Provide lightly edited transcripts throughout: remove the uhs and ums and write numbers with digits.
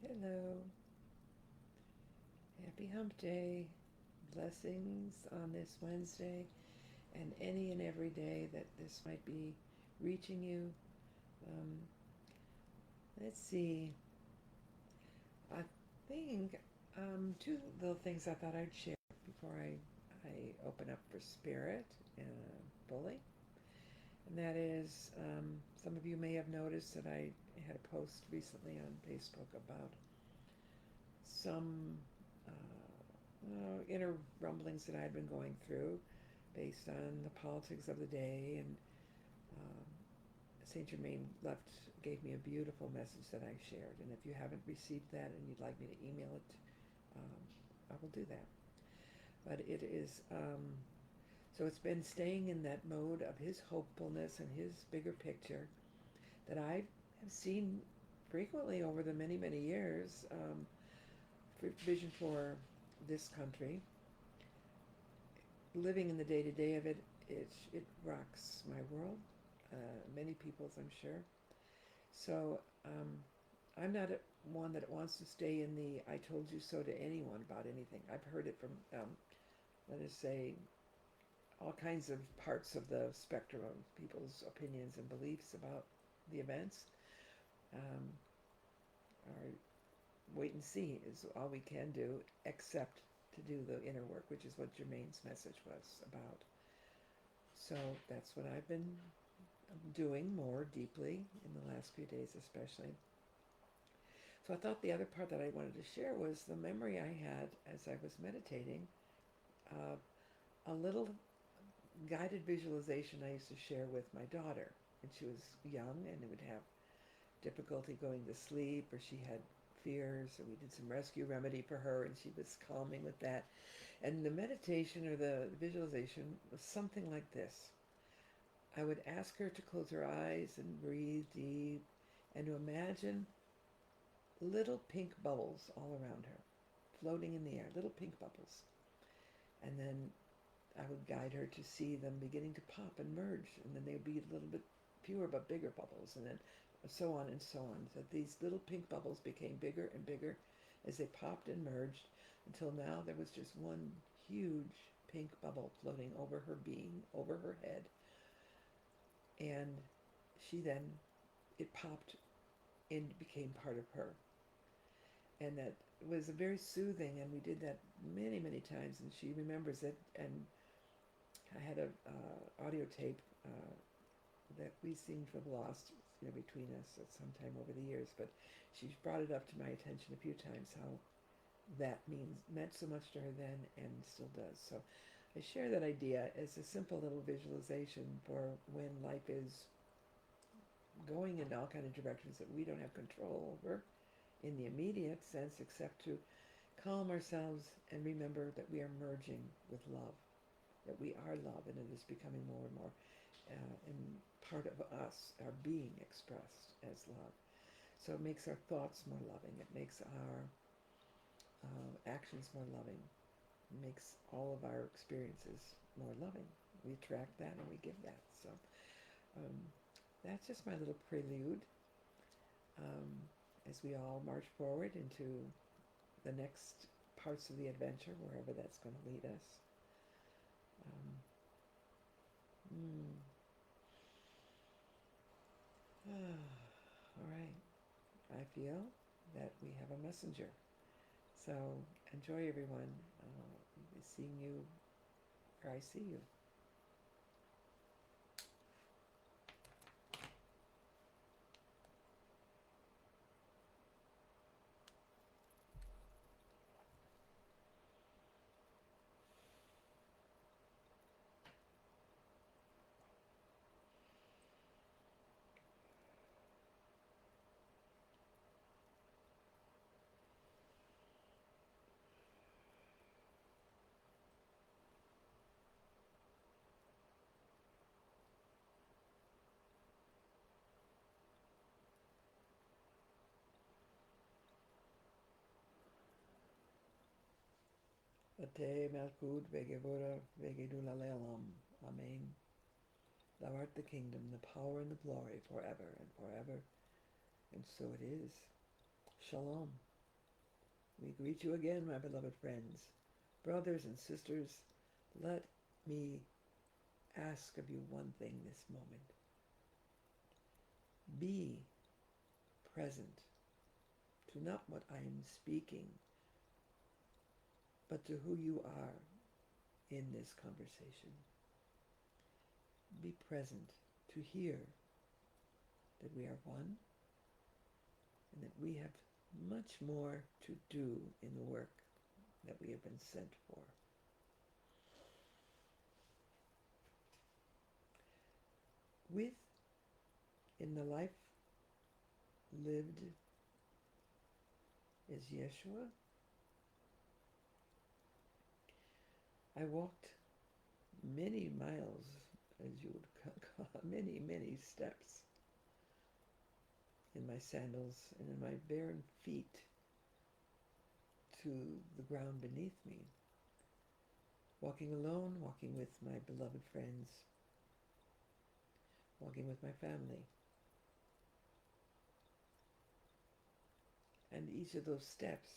Hello. Happy Hump Day. Blessings on this Wednesday and any and every day that this might be reaching you. Um, let's see. I think two little things I thought I'd share before I open up for spirit fully. And that is, some of you may have noticed that I had a post recently on Facebook about some inner rumblings that I'd been going through based on the politics of the day. And um, Saint Germain gave me a beautiful message that I shared. And if you haven't received that and you'd like me to email it, I will do that. But it is, so it's been staying in that mode of his hopefulness and his bigger picture that I have seen frequently over the many, many years. Vision for this country, living in the day-to-day of it rocks my world. Many people's, I'm sure. So I'm not one that wants to stay in the "I told you so" to anyone about anything. I've heard it from, let us say, all kinds of parts of the spectrum of people's opinions and beliefs about the events. Um, our wait and see is all we can do, except to do the inner work, which is what Jermaine's message was about. So that's what I've been doing more deeply in the last few days, especially. So I thought the other part that I wanted to share was the memory I had as I was meditating. A little guided visualization I used to share with my daughter when she was young and would have difficulty going to sleep, or she had fears, and we did some rescue remedy for her, and she was calming with that. And the meditation or the visualization was something like this. I would ask her to close her eyes and breathe deep and to imagine little pink bubbles all around her, floating in the air, little pink bubbles. And then I would guide her to see them beginning to pop and merge, and then they'd be a little bit fewer but bigger bubbles, and then so on and so on. So these little pink bubbles became bigger and bigger as they popped and merged until now there was just one huge pink bubble floating over her being, over her head. And she then, it popped and became part of her. And that was very soothing, and we did that many, many times, and she remembers it. And I had a audio tape that we seem to have lost, between us at some time over the years. But she's brought it up to my attention a few times how that meant so much to her then and still does. So I share that idea as a simple little visualization for when life is going in all kind of directions that we don't have control over in the immediate sense, except to calm ourselves and remember that we are merging with love, that we are love, and it is becoming more and more and part of us, our being expressed as love. So it makes our thoughts more loving. It makes our actions more loving. It makes all of our experiences more loving. We attract that and we give that. So um, that's just my little prelude um, as we all march forward into the next parts of the adventure, wherever that's going to lead us. Um, mm. All right. I feel that we have a messenger. So enjoy, everyone. Seeing you where I see you. Ate Malkut Vegevura Vegedulalelam. Amen. Thou art the kingdom, the power, and the glory forever and forever. And so it is. Shalom. We greet you again, my beloved friends, brothers and sisters. Let me ask of you one thing this moment. Be present to not what I am speaking, but to who you are in this conversation. Be present to hear that we are one and that we have much more to do in the work that we have been sent for. With, in the life lived as Jeshua, I walked many miles, as you would call, many steps in my sandals and in my bare feet to the ground beneath me, walking alone, walking with my beloved friends, walking with my family. And each of those steps,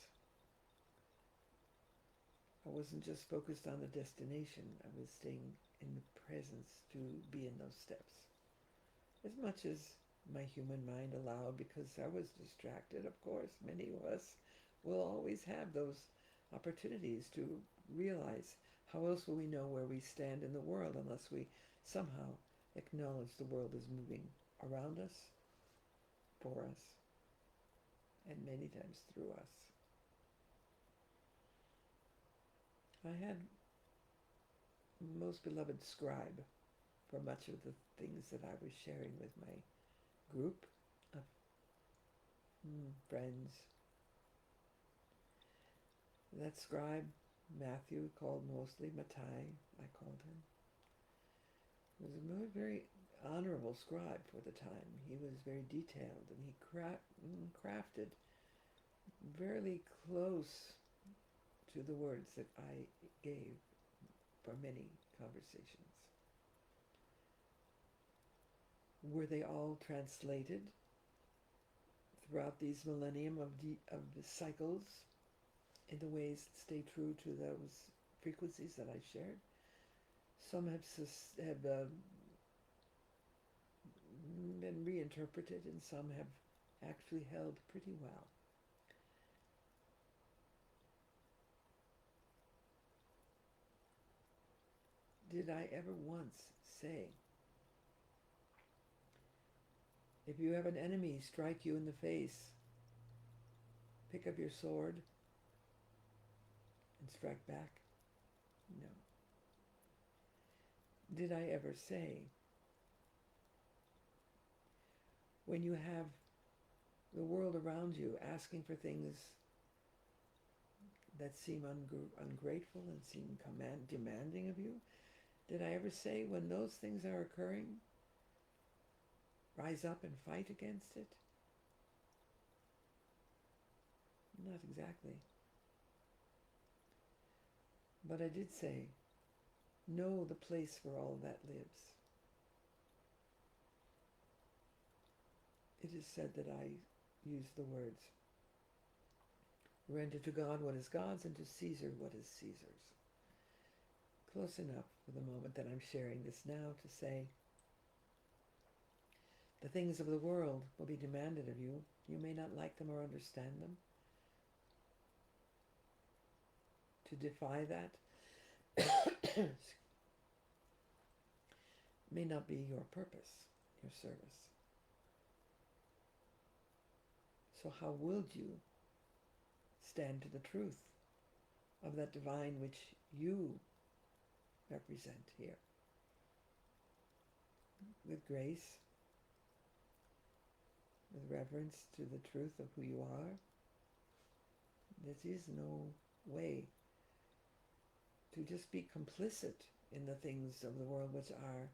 I wasn't just focused on the destination, I was staying in the presence to be in those steps. As much as my human mind allowed, because I was distracted, of course. Many of us will always have those opportunities to realize how else will we know where we stand in the world unless we somehow acknowledge the world is moving around us, for us, and many times through us. I had most beloved scribe for much of the things that I was sharing with my group of friends. That scribe, Matthew, called mostly Mattai, I called him, was a very honorable scribe for the time. He was very detailed, and he crafted very close to the words that I gave for many conversations. Were they all translated throughout these millennium of the cycles in the ways that stay true to those frequencies that I shared? Some have been reinterpreted, and some have actually held pretty well. Did I ever once say, if you have an enemy strike you in the face, pick up your sword and strike back? No. Did I ever say, when you have the world around you asking for things that seem ungrateful and seem demanding of you, did I ever say, when those things are occurring, rise up and fight against it? Not exactly. But I did say, know the place where all that lives. It is said that I use the words, render to God what is God's and to Caesar what is Caesar's. Close enough for the moment that I'm sharing this now to say, the things of the world will be demanded of you. You may not like them or understand them. To defy that may not be your purpose, your service. So how will you stand to the truth of that divine which you represent here? With grace, with reverence to the truth of who you are. There is no way to just be complicit in the things of the world which are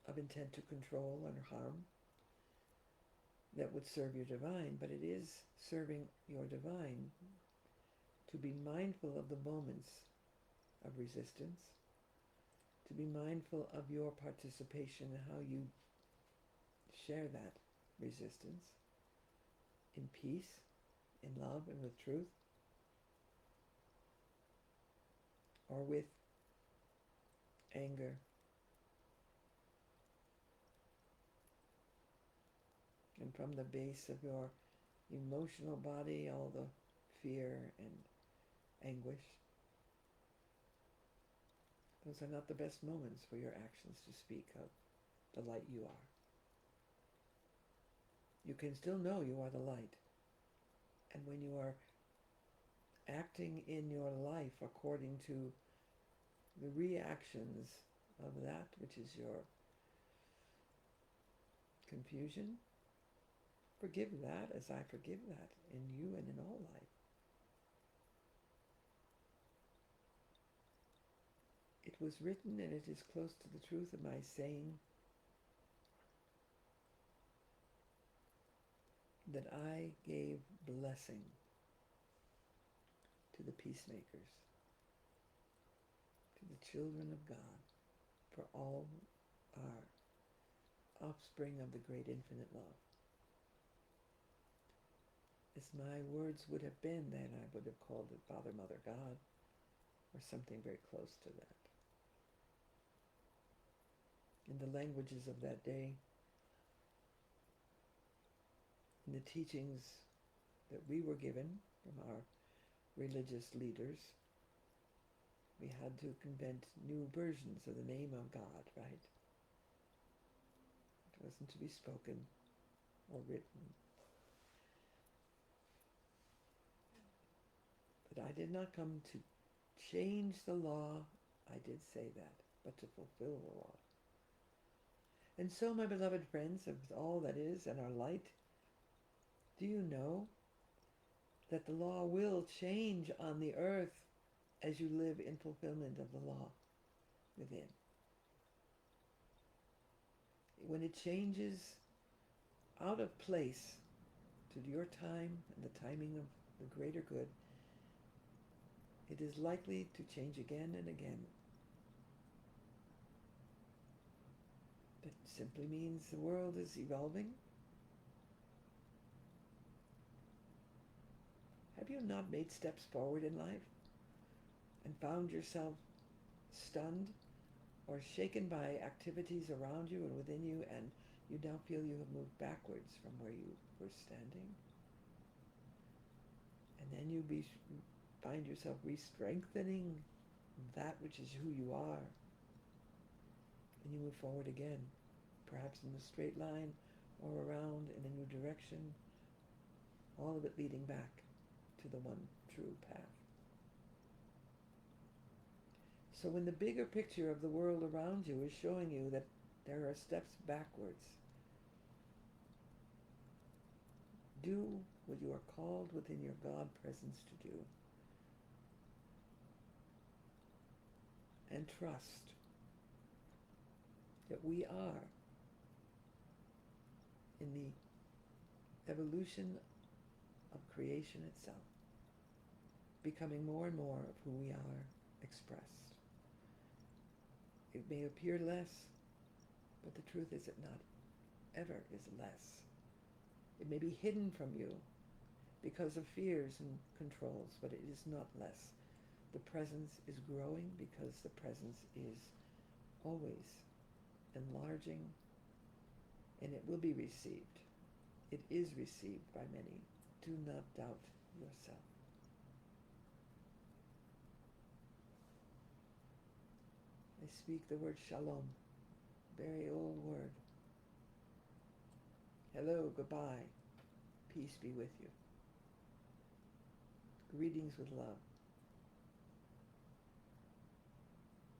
of intent to control and harm that would serve your divine, but it is serving your divine to be mindful of the moments of resistance, to be mindful of your participation and how you share that resistance in peace, in love, and with truth, or with anger. And from the base of your emotional body, all the fear and anguish. Those are not the best moments for your actions to speak of the light you are. You can still know you are the light. And when you are acting in your life according to the reactions of that which is your confusion, forgive that as I forgive that in you and in all life. It was written, and it is close to the truth of my saying, that I gave blessing to the peacemakers, to the children of God, for all are offspring of the great infinite love. As my words would have been then, I would have called it Father, Mother, God, or something very close to that. In the languages of that day, in the teachings that we were given from our religious leaders, we had to invent new versions of the name of God, right? It wasn't to be spoken or written. But I did not come to change the law, I did say that, but to fulfill the law. And so, my beloved friends, of all that is and our light, do you know that the law will change on the earth as you live in fulfillment of the law within? When it changes out of place to your time and the timing of the greater good, it is likely to change again and again. That simply means the world is evolving. Have you not made steps forward in life and found yourself stunned or shaken by activities around you and within you, and you now feel you have moved backwards from where you were standing? And then you find yourself re-strengthening that which is who you are. And you move forward again, perhaps in a straight line or around in a new direction, all of it leading back to the one true path. So when the bigger picture of the world around you is showing you that there are steps backwards, do what you are called within your God presence to do. And trust that we are in the evolution of creation itself, becoming more and more of who we are expressed. It may appear less, but the truth is it not ever is less. It may be hidden from you because of fears and controls, but it is not less. The presence is growing because the presence is always enlarging, and it will be received. It is received by many. Do not doubt yourself. I speak the word shalom, very old word. Hello, goodbye, peace be with you. Greetings with love.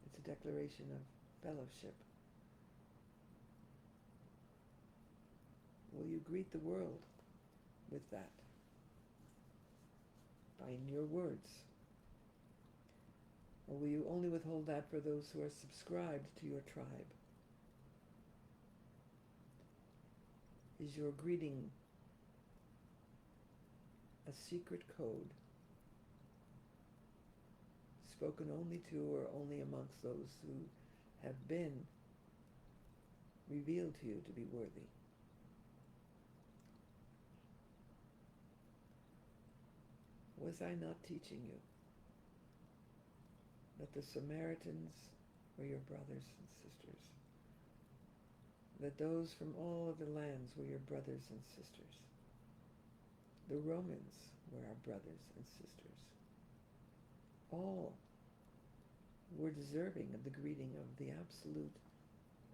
It's a declaration of fellowship. Will you greet the world with that? By your words? Or will you only withhold that for those who are subscribed to your tribe? Is your greeting a secret code spoken only to or only amongst those who have been revealed to you to be worthy? Was I not teaching you? that the Samaritans were your brothers and sisters, that those from all other lands were your brothers and sisters. The Romans were our brothers and sisters. All were deserving of the greeting of the absolute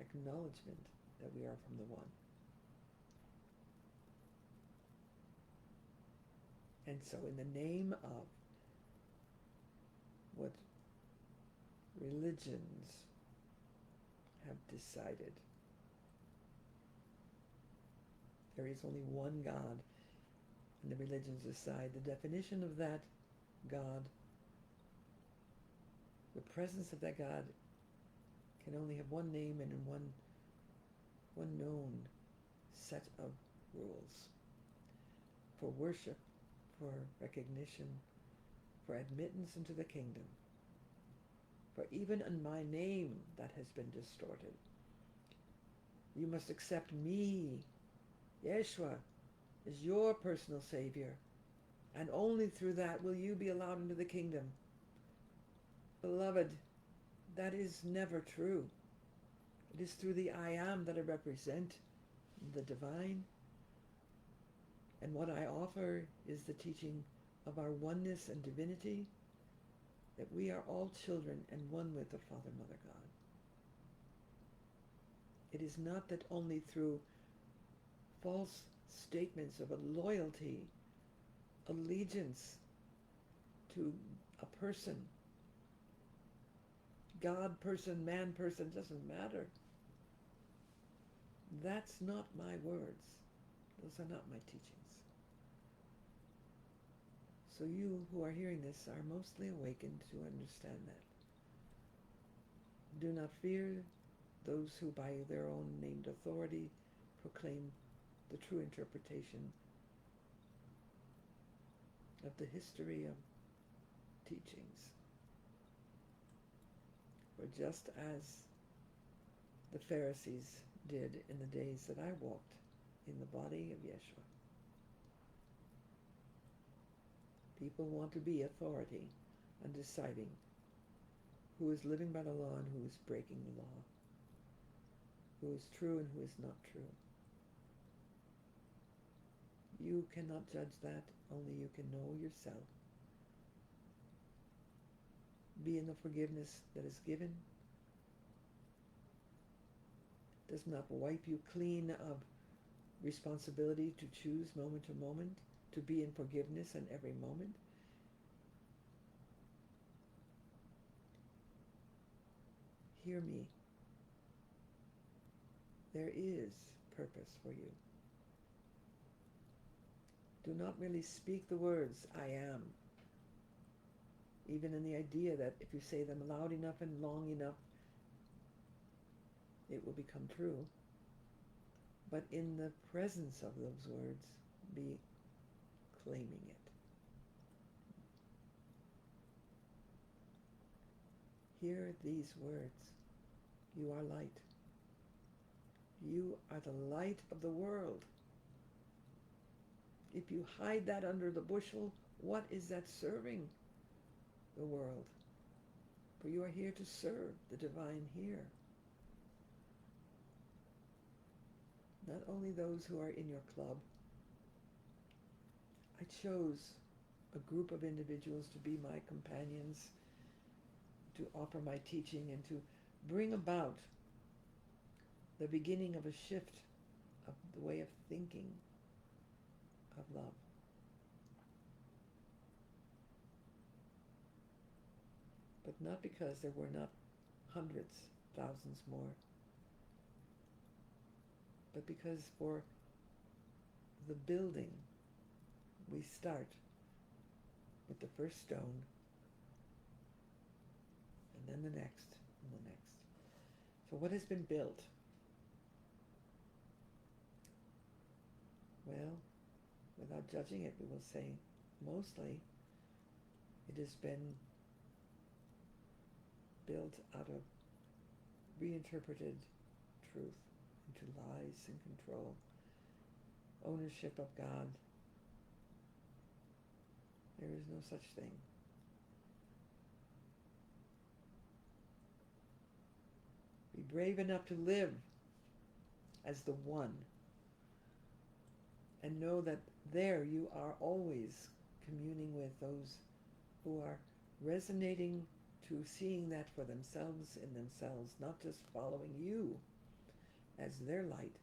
acknowledgement that we are from the one. And so in the name of what religions have decided, there is only one God, and the religions decide the definition of that God, the presence of that God can only have one name and one known set of rules for worship, for recognition, for admittance into the kingdom. For even in my name that has been distorted, you must accept me, Jeshua, as your personal Savior, and only through that will you be allowed into the kingdom. Beloved, that is never true. It is through the I am that I represent the divine. And what I offer is the teaching of our oneness and divinity, that we are all children and one with the Father, Mother, God. It is not that only through false statements of a loyalty, allegiance to a person, God person, man person, doesn't matter. That's not my words. Those are not my teachings. So you who are hearing this are mostly awakened to understand that. Do not fear those who by their own named authority proclaim the true interpretation of the history of teachings. For just as the Pharisees did in the days that I walked in the body of Yeshua, people want to be authority on deciding who is living by the law and who is breaking the law, who is true and who is not true. You cannot judge that, only you can know yourself. Be in the forgiveness that is given. Does not wipe you clean of responsibility to choose moment to moment, to be in forgiveness in every moment. Hear me. There is purpose for you. Do not merely speak the words, I am. Even in the idea that if you say them loud enough and long enough, it will become true. But in the presence of those words, be claiming it. Hear these words. You are light. You are the light of the world. If you hide that under the bushel, what is that serving the world? For you are here to serve the divine here. Not only those who are in your club. I chose a group of individuals to be my companions, to offer my teaching and to bring about the beginning of a shift of the way of thinking of love. But not because there were not hundreds, thousands more, but because for the building, we start with the first stone, and then the next, and the next. So what has been built? Well, without judging it, we will say mostly it has been built out of reinterpreted truth into lies and control, ownership of God. There is no such thing. brave enough to live as the one, and know that there you are always communing with those who are resonating to seeing that for themselves in themselves, not just following you as their light,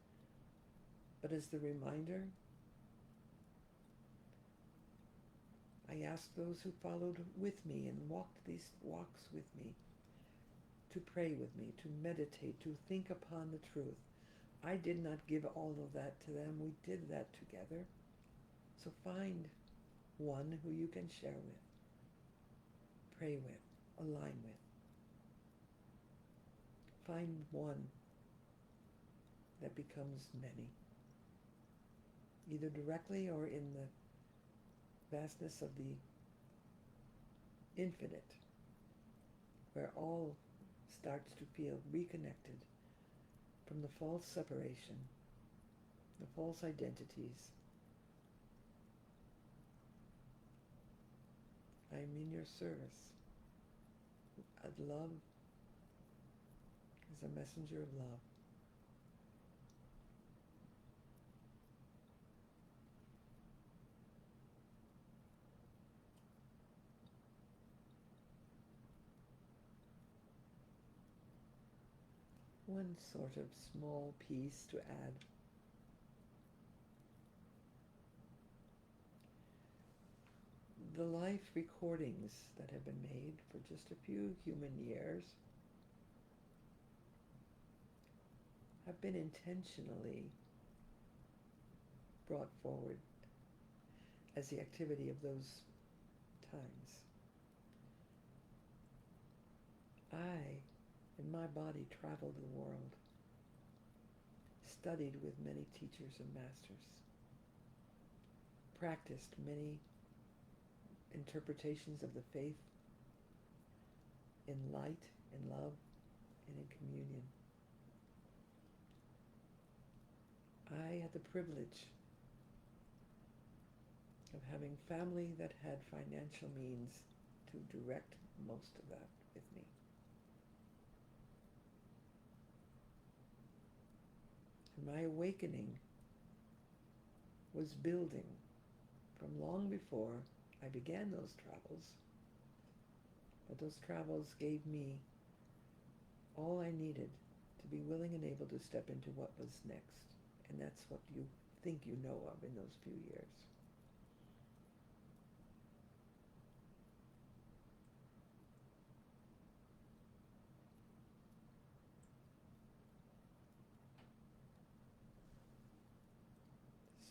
but as the reminder. I ask those who followed with me and walked these walks with me to pray with me, to meditate, to think upon the truth. I did not give all of that to them. We did that together. So find one who you can share with, pray with, align with. Find one that becomes many, either directly or in the vastness of the infinite, where all starts to feel reconnected from the false separation, the false identities. I am in your service. Love is a messenger of love. One sort of small piece to add. The life recordings that have been made for just a few human years have been intentionally brought forward as the activity of those times. I, in my body, traveled the world, studied with many teachers and masters, practiced many interpretations of the faith in light, in love, and in communion. I had the privilege of having family that had financial means to direct most of that with me. And my awakening was building from long before I began those travels. But those travels gave me all I needed to be willing and able to step into what was next. And that's what you think you know of in those few years.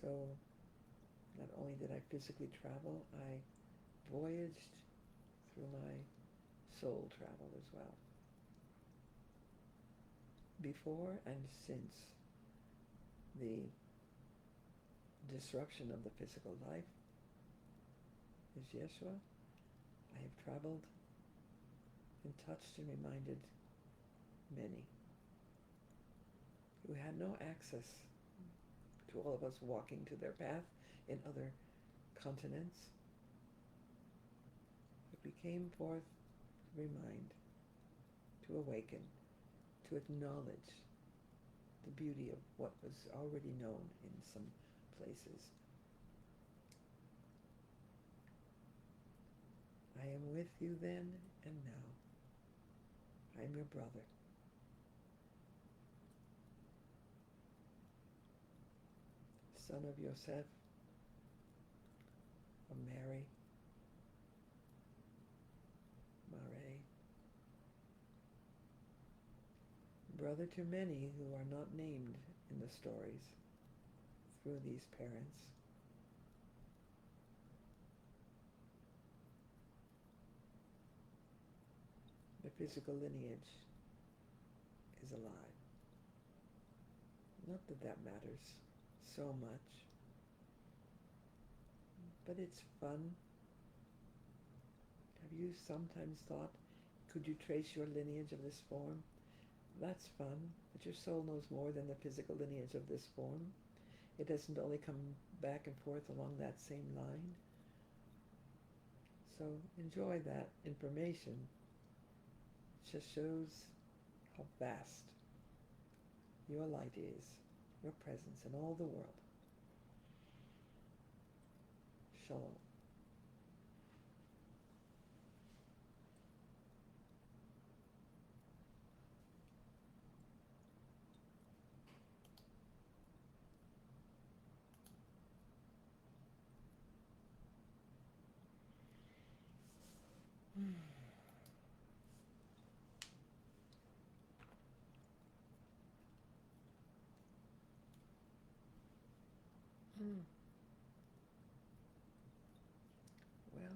So not only did I physically travel, I voyaged through my soul travel as well. Before and since the disruption of the physical life as Jeshua, I have traveled and touched and reminded many who had no access to all of us walking to their path in other continents. But we came forth to remind, to awaken, to acknowledge the beauty of what was already known in some places. I am with you then and now. I am your brother. Son of Yosef, of Mary, Mare, brother to many who are not named in the stories through these parents. The physical lineage is alive. Not that that matters so much, but it's fun. Have you sometimes thought, could you trace your lineage of this form? That's fun, but your soul knows more than the physical lineage of this form. It doesn't only come back and forth along that same line. So enjoy that information. It just shows how vast your light is, your presence in all the world. Shalom. Mm. Well,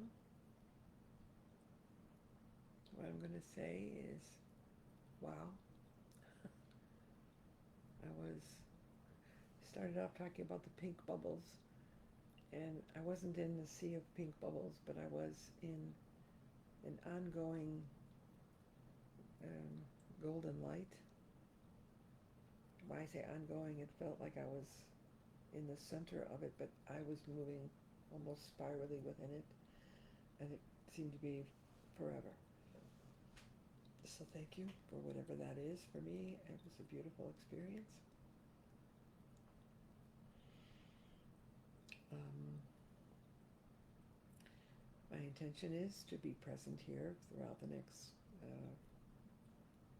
what I'm going to say is, wow. I started off talking about the pink bubbles, and I wasn't in the sea of pink bubbles, but I was in an ongoing golden light. When I say ongoing, it felt like I was in the center of it, but I was moving almost spirally within it, and it seemed to be forever. So thank you for whatever that is for me. It was a beautiful experience. My intention is to be present here throughout the next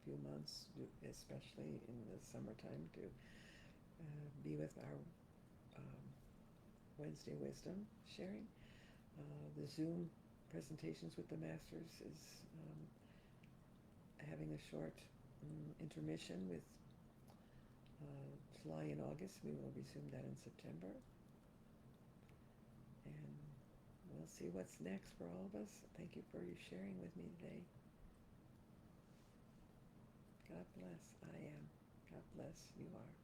few months, especially in the summertime, to be with our Wednesday Wisdom sharing. The Zoom presentations with the Masters is having a short intermission with July and August. We will resume that in September. And we'll see what's next for all of us. Thank you for your sharing with me today. God bless. I am. God bless. You are.